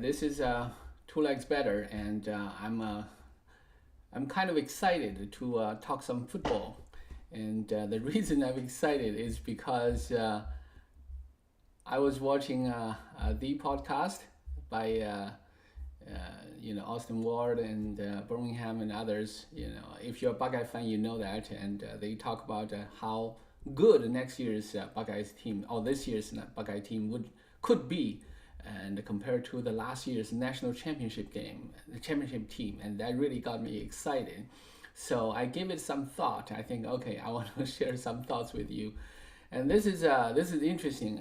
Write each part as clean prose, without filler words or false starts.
this is Two Legs Better, and I'm kind of excited to talk some football. And the reason I'm excited is because I was watching the podcast by Austin Ward and Birmingham and others. If you're a Buckeye fan, you know that, and they talk about how good next year's Buckeyes team or this year's Buckeye team could be, and compared to the last year's national championship game, the championship team, and that really got me excited. So I gave it some thought. I think, okay, I want to share some thoughts with you, and this is interesting.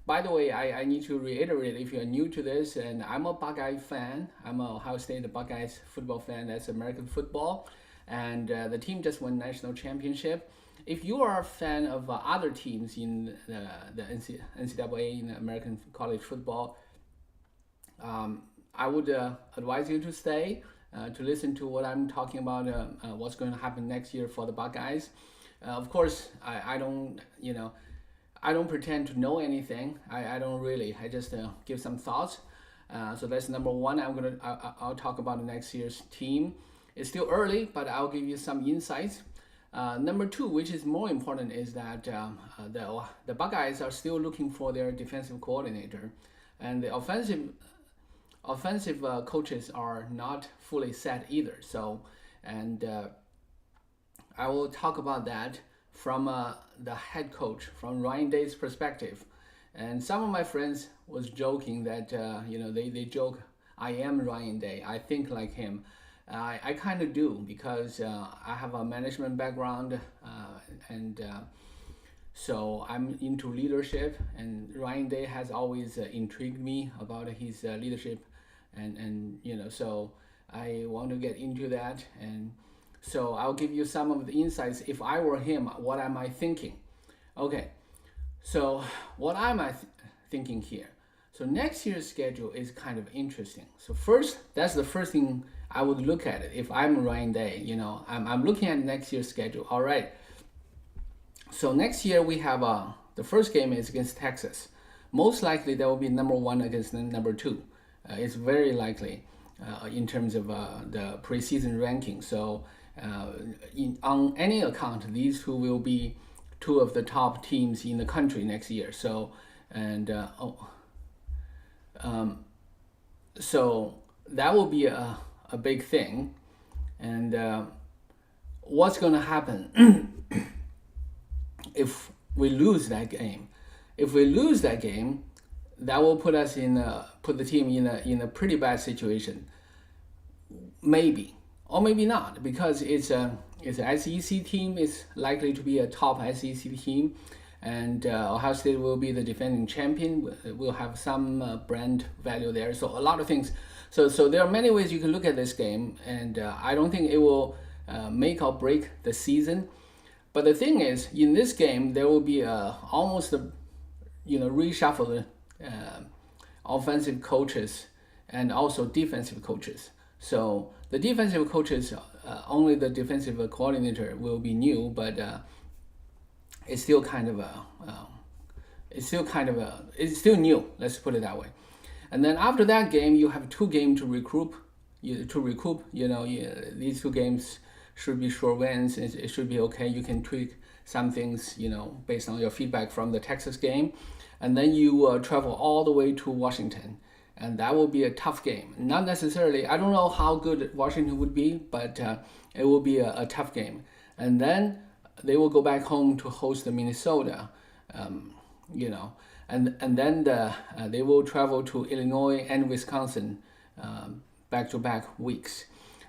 By the way, I need to reiterate, if you're new to this, and I'm a Buckeye fan. I'm a Ohio State Buckeyes football fan. That's American football, and the team just won national championship. If you are a fan of other teams in the NCAA, in American college football, I would advise you to stay to listen to what I'm talking about, what's going to happen next year for the Buckeyes. Of course, I don't pretend to know anything. I don't really. I just give some thoughts. So that's number one. I'll talk about the next year's team. It's still early, but I'll give you some insights. Number two, which is more important, is that the Buckeyes are still looking for their defensive coordinator, and the offensive coaches are not fully set either. So, and I will talk about that from the head coach, from Ryan Day's perspective. And some of my friends was joking that they joke, I am Ryan Day, I think like him. I kind of do, because I have a management background, and so I'm into leadership, and Ryan Day has always intrigued me about his leadership, and so I want to get into that, and so I'll give you some of the insights. If I were him, what am I thinking? Okay, so what am I thinking here? So next year's schedule is kind of interesting. So first, that's the first thing I would look at it. If I'm Ryan Day, I'm looking at next year's schedule. All right. So next year we have the first game is against Texas. Most likely that will be number one against number two. It's very likely in terms of the preseason ranking. So on any account, these two will be two of the top teams in the country next year. So so that will be a big thing. And what's going to happen if we lose that game? If we lose that game, that will put the team in a pretty bad situation. Maybe or maybe not, because it's an SEC team. It's likely to be a top SEC team. And Ohio State will be the defending champion. We'll have some brand value there. So a lot of things. So there are many ways you can look at this game, and I don't think it will make or break the season. But the thing is, in this game, there will be almost a reshuffle offensive coaches and also defensive coaches. So the defensive coaches, only the defensive coordinator will be new, but it's still new. Let's put it that way. And then after that game, you have 2 games to recoup. These 2 games should be short wins. It should be okay. You can tweak some things, based on your feedback from the Texas game, and then you travel all the way to Washington, and that will be a tough game. Not necessarily. I don't know how good Washington would be, but it will be a tough game. And then they will go back home to host Minnesota, and then they will travel to Illinois and Wisconsin back-to-back weeks.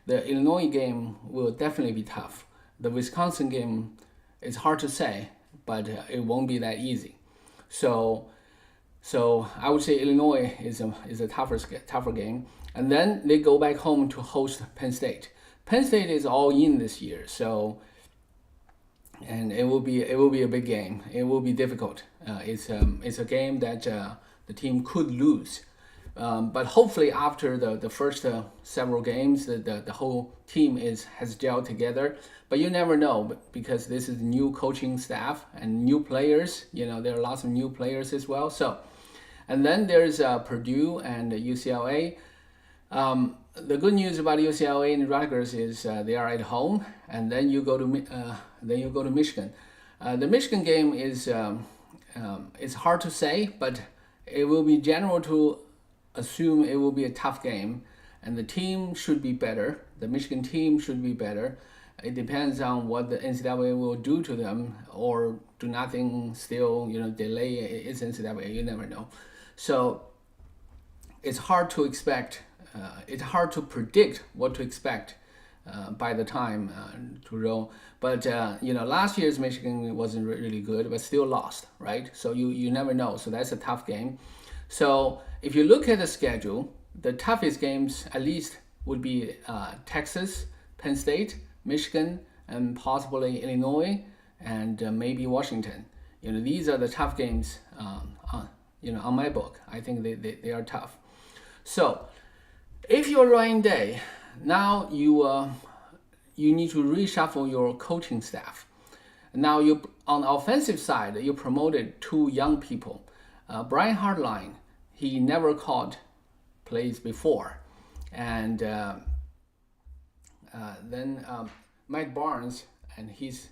The Illinois game will definitely be tough. The Wisconsin game is hard to say, but it won't be that easy. So I would say Illinois is a tougher game, and then they go back home to host Penn State. Penn State is all in this year, and it will be a big game. It will be difficult. It's a game that the team could lose, but hopefully after the first several games, the whole team has gelled together. But you never know, because this is new coaching staff and new players. There are lots of new players as well. So And then there's Purdue and UCLA. The good news about UCLA and Rutgers is they are at home, and then you go to Michigan. The Michigan game is it's hard to say, but it will be general to assume it will be a tough game, and the team should be better. The Michigan team should be better. It depends on what the NCAA will do to them, or do nothing, still delay its NCAA. You never know. So it's hard to expect. It's hard to predict what to expect by the time to roll. But last year's Michigan wasn't really good, but still lost, right? So you never know. So that's a tough game. So if you look at the schedule, the toughest games at least would be Texas, Penn State, Michigan, and possibly Illinois, and maybe Washington. These are the tough games. On my book, I think they are tough. So if you're Ryan Day, now you need to reshuffle your coaching staff. Now on the offensive side, you promoted 2 young people. Brian Hartline, he never called plays before, and then Mike Barnes, and he's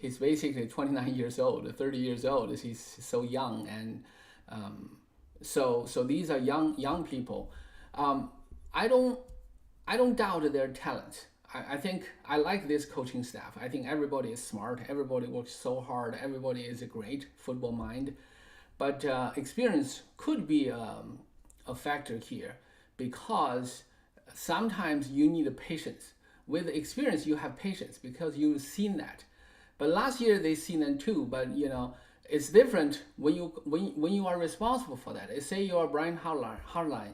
basically 29 years old, 30 years old. He's so young, and so these are young people. I don't doubt their talent. I think I like this coaching staff. I think everybody is smart. Everybody works so hard. Everybody is a great football mind. But experience could be a factor here, because sometimes you need patience. With experience, you have patience because you've seen that. But last year they seen it too. But it's different when you are responsible for that. Say you are Brian Hartline.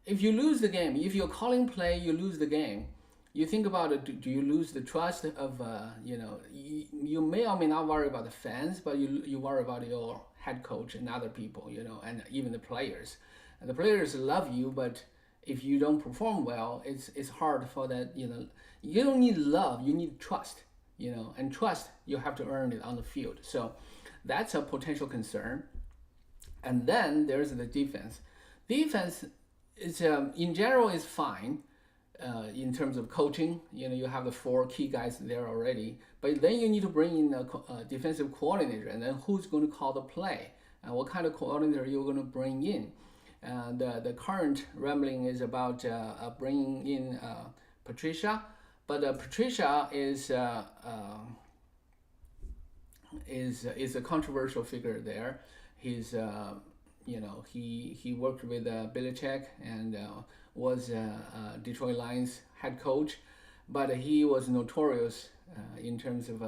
If you lose the game, if you're calling play, you lose the game. You think about it. Do you lose the trust of you may or may not worry about the fans, but you worry about your head coach and other people, and even the players. And the players love you, but if you don't perform well, it's hard for that. You don't need love, you need trust. And trust, you have to earn it on the field. So that's a potential concern. And then there's the defense. Defense is in general is fine. In terms of coaching, you have the 4 key guys there already, but then you need to bring in a defensive coordinator, and then who's going to call the play, and what kind of coordinator you're going to bring in. And the current rambling is about bringing in Patricia, but Patricia is a controversial figure there. He's he worked with Belichick and was Detroit Lions head coach, but he was notorious in terms of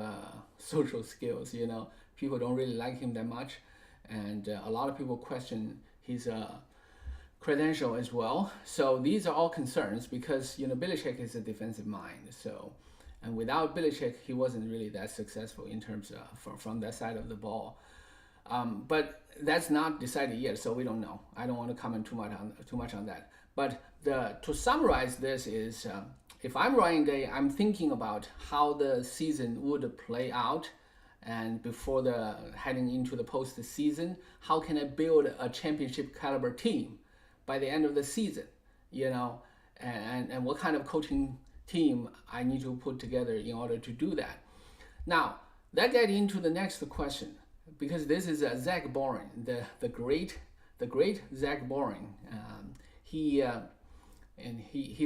social skills. People don't really like him that much, and a lot of people question his credential as well. So these are all concerns because Belichick is a defensive mind. So, and without Belichick, he wasn't really that successful in terms of from that side of the ball. But that's not decided yet, so we don't know. I don't want to comment too much on that. But to summarize this is, if I'm Ryan Day, I'm thinking about how the season would play out, and before heading into the postseason, how can I build a championship caliber team by the end of the season, and what kind of coaching team I need to put together in order to do that. Now, that gets into the next question, because this is Zach Boren, the great Zach Boren. He's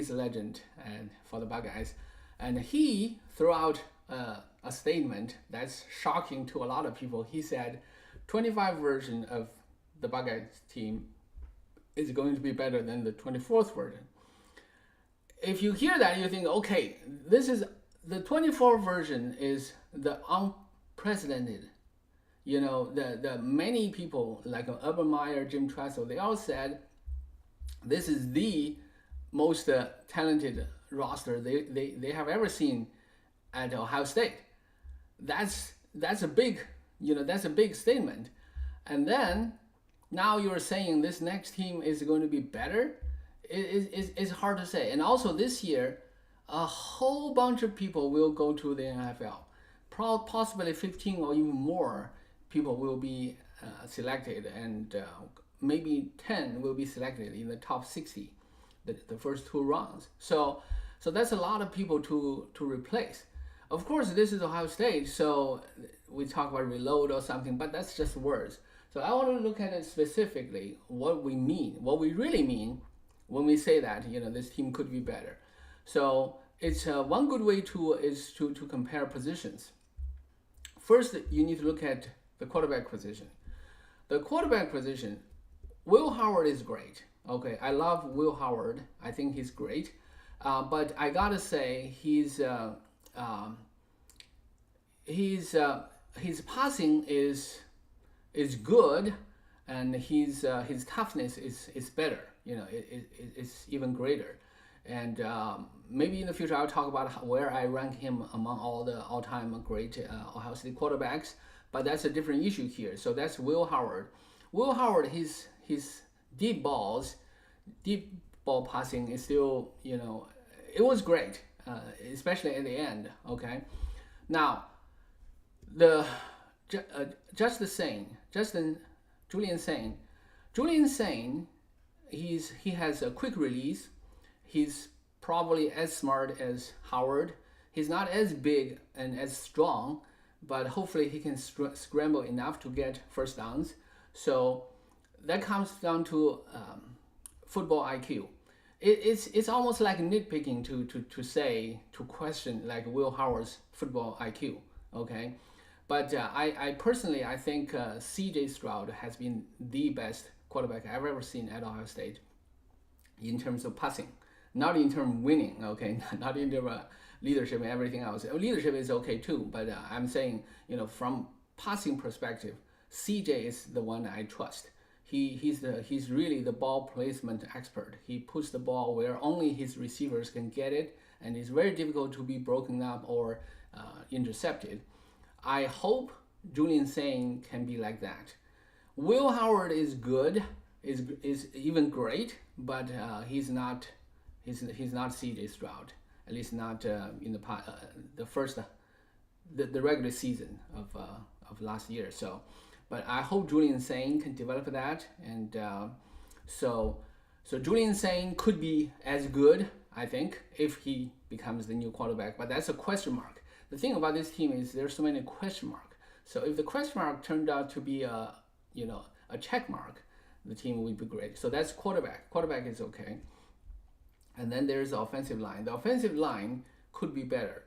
a legend for the Buckeyes, and he threw out a statement that's shocking to a lot of people. He said 25 version of the Buckeyes team is going to be better than the 24th version. If you hear that, you think, okay, this is the 24th version is the unprecedented. The many people like Urban Meyer, Jim Tressel, they all said this is the most talented roster they have ever seen at Ohio State. That's a big statement. And then now you're saying this next team is going to be better. It's hard to say. And also this year, a whole bunch of people will go to the NFL. Possibly 15 or even more people will be selected, and maybe 10 will be selected in the top 60, the first 2 rounds. So that's a lot of people to replace. Of course, this is Ohio State, so we talk about reload or something, but that's just words. So I want to look at it specifically, what we mean, what we really mean when we say that, this team could be better. So it's one good way is to compare positions. First, you need to look at the quarterback position. The quarterback position, Will Howard is great. Okay, I love Will Howard. I think he's great. But I gotta say, his passing is good, and his toughness is better. It's even greater. And maybe in the future I'll talk about where I rank him among all the all-time great Ohio State quarterbacks. But that's a different issue here. So that's Will Howard. Will Howard, his deep ball passing is still, it was great, especially at the end. Okay, now Julian Sain, he has a quick release. He's probably as smart as Howard. He's not as big and as strong, but hopefully he can scramble enough to get first downs. So that comes down to football IQ. It's almost like nitpicking to question like Will Howard's football IQ. Okay, but I personally think C.J. Stroud has been the best quarterback I've ever seen at Ohio State in terms of passing, not in terms of winning. Okay, not in terms of leadership and everything else. Leadership is okay too, but I'm saying, from passing perspective, CJ is the one I trust. He's really the ball placement expert. He puts the ball where only his receivers can get it, and it's very difficult to be broken up or intercepted. I hope Julian Sain can be like that. Will Howard is good, is even great, but he's not CJ Stroud. At least not in the regular season of last year. So, but I hope Julian Sain can develop that, and so Julian Sain could be as good, I think, if he becomes the new quarterback. But that's a question mark. The thing about this team is there's so many question marks. So if the question mark turned out to be a check mark, the team would be great. So that's quarterback. Quarterback is okay. And then there's the offensive line. The offensive line could be better,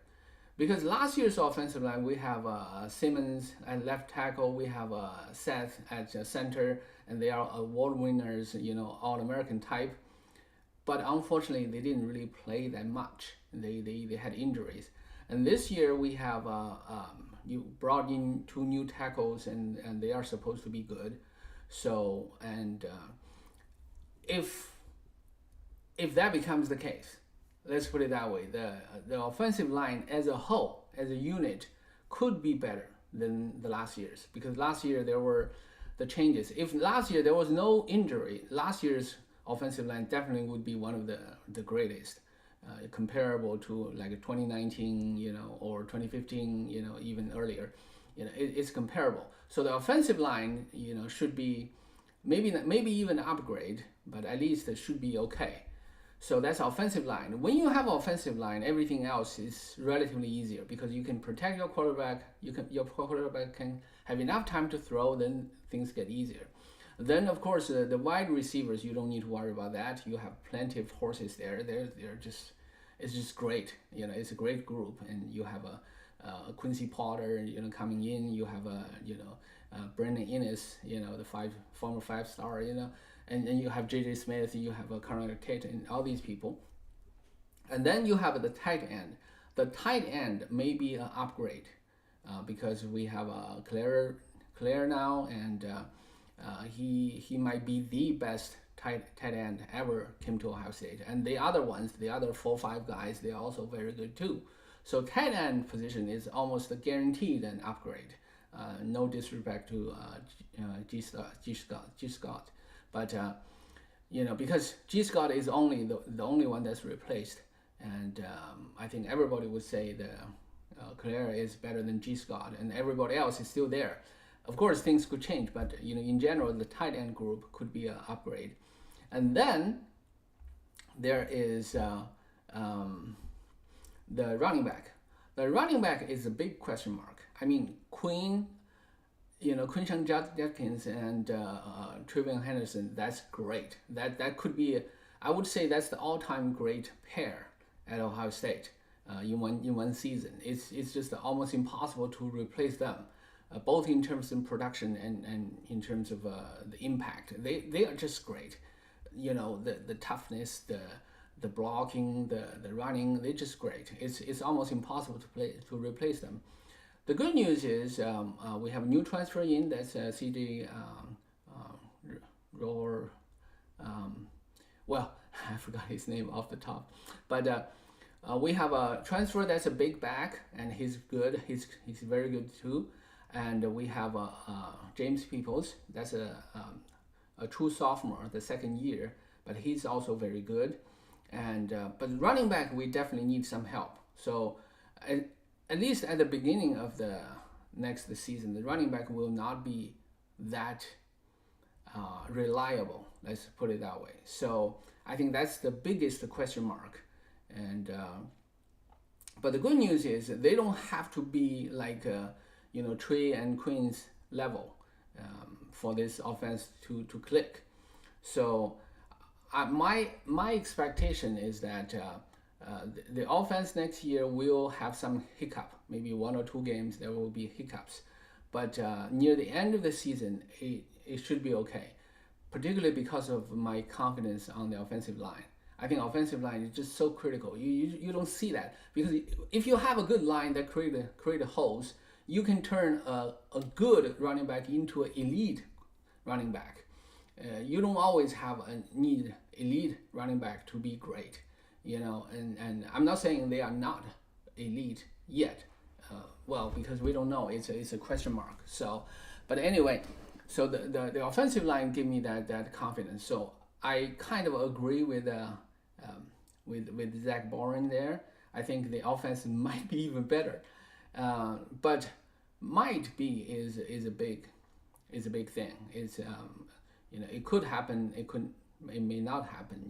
because last year's offensive line, we have Simmons at left tackle, we have Seth at center, and they are award winners, All-American type. But unfortunately, they didn't really play that much. They had injuries. And this year we have you brought in 2 new tackles, and they are supposed to be good. So, and if that becomes the case, let's put it that way, the offensive line as a whole, as a unit, could be better than the last year's, because last year there were the changes. If last year there was no injury, last year's offensive line definitely would be one of the greatest, comparable to like 2019, or 2015, even earlier. It's comparable. So the offensive line, should be maybe even upgrade, but at least it should be okay. So that's offensive line. When you have offensive line, everything else is relatively easier, because you can protect your quarterback. Your quarterback can have enough time to throw. Then things get easier. Then of course the wide receivers, you don't need to worry about that. You have plenty of horses there. It's just great. It's a great group, and you have a Quincy Potter, coming in. You have Brandon Innes, the former 5-star, and you have J.J. Smith, you have Connor Tate, and all these people. And then you have the tight end. The tight end may be an upgrade, because we have Claire now, and he might be the best tight end ever came to Ohio State. And the other ones, the other 4-5 guys, they are also very good too. So tight end position is almost a guaranteed an upgrade. No disrespect to G. Scott, but because G. Scott is only the only one that's replaced, and I think everybody would say that Claire is better than G. Scott, and everybody else is still there. Of course, things could change, but in general, the tight end group could be an upgrade. And then there is the running back. The running back is a big question mark. I mean, Quinshon Judkins and Trevion Henderson, that's great. That could be, I would say that's the all-time great pair at Ohio State in one season. It's just almost impossible to replace them, both in terms of production and in terms of the impact. They are just great. The toughness, the blocking, the running, they're just great. It's almost impossible to replace them. The good news is we have a new transfer in, that's CJ Rohr. Well, I forgot his name off the top, but we have a transfer that's a big back, and he's good. He's very good too. And we have James Peoples. That's a true sophomore, the second year, but he's also very good. And but running back, we definitely need some help. So at least at the beginning of the next season, the running back will not be that reliable. Let's put it that way. So I think that's the biggest question mark. And but the good news is they don't have to be like Trey and Quinn's level for this offense to click. So my expectation is that the offense next year will have some hiccup. Maybe 1 or 2 games there will be hiccups, but near the end of the season it should be okay, particularly because of my confidence on the offensive line. I think offensive line is just so critical. You don't see that, because if you have a good line that create holes, you can turn a good running back into an elite running back. You don't always have a need elite running back to be great, and I'm not saying they are not elite yet. Well, because we don't know, it's a question mark. So, but anyway, so the offensive line give me that confidence. So I kind of agree with Zach Boren there. I think the offense might be even better, but might be is a big thing. It's it could happen. It may not happen.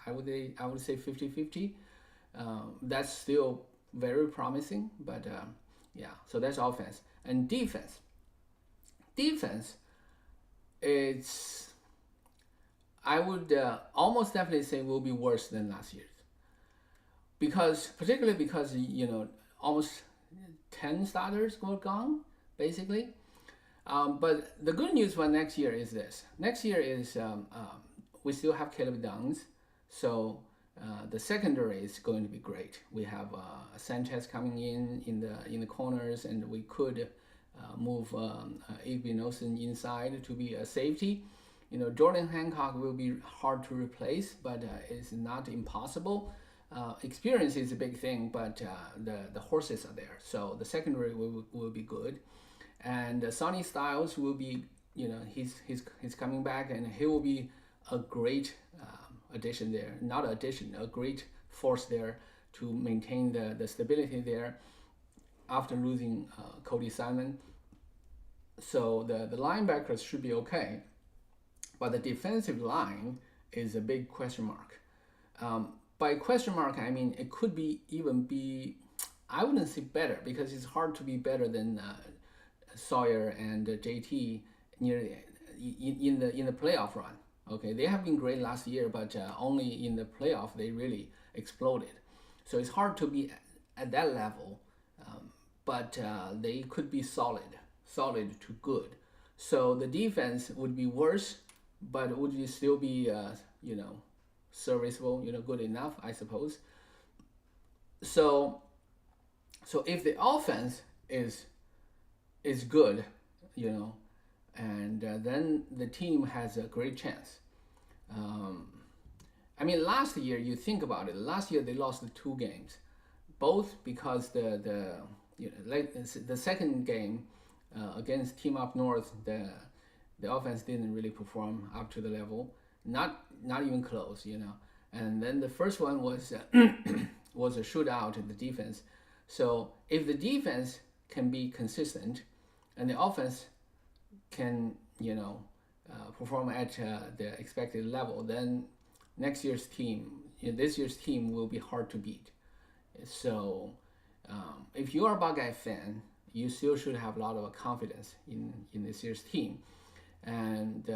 I would say 50-50. That's still very promising, but yeah. So that's offense. And defense. It's, I would almost definitely say will be worse than last year's, particularly because almost 10 starters were gone basically. But the good news for next year is this. Next year is we still have Caleb Downs, so the secondary is going to be great. We have Sanchez coming in the corners, and we could move Igby inside to be a safety. Jordan Hancock will be hard to replace, but it's not impossible. Experience is a big thing, but the horses are there, so the secondary will be good. And Sonny Styles will be, he's coming back, and he will be a great addition there. Not addition, a great force there to maintain the stability there after losing Cody Simon. So the linebackers should be okay, but the defensive line is a big question mark. By question mark, I mean it could even be, I wouldn't say better, because it's hard to be better than Sawyer and JT in the playoff run. Okay, they have been great last year, but only in the playoff they really exploded. So it's hard to be at that level, but they could be solid to good. So the defense would be worse, but would still be serviceable, good enough, I suppose. So if the offense is good, and then the team has a great chance. I mean, last year, you think about it. Last year they lost 2 games, both because the second game against Team Up North, the offense didn't really perform up to the level, not even close, And then the first one was was a shootout in the defense. So if the defense can be consistent and the offense can perform at the expected level, then this year's team will be hard to beat. So if you are a Buckeye fan, you still should have a lot of confidence in this year's team. And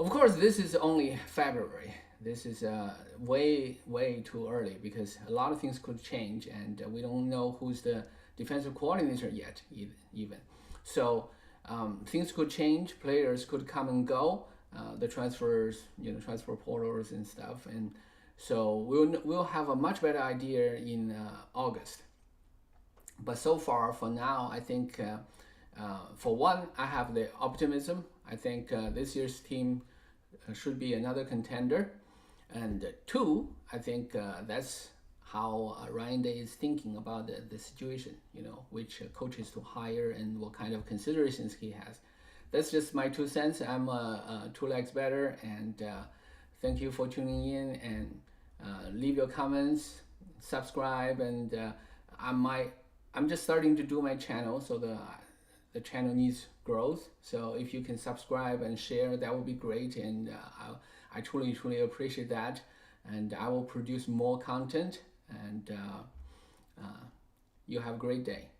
of course, this is only February. This is way too early because a lot of things could change, and we don't know who's the defensive coordinator yet even. So things could change. Players could come and go. The transfers, transfer portals and stuff, and so we'll have a much better idea in August. But so far, for now, I think for one, I have the optimism. I think this year's team should be another contender, and two, I think that's how Ryan Day is thinking about the situation. Which coaches to hire and what kind of considerations he has. That's just my 2 cents. I'm two legs better, and thank you for tuning in, and leave your comments, subscribe, and I'm just starting to do my channel, so the channel needs growth. So if you can subscribe and share, that would be great, and I truly appreciate that, and I will produce more content, and you have a great day.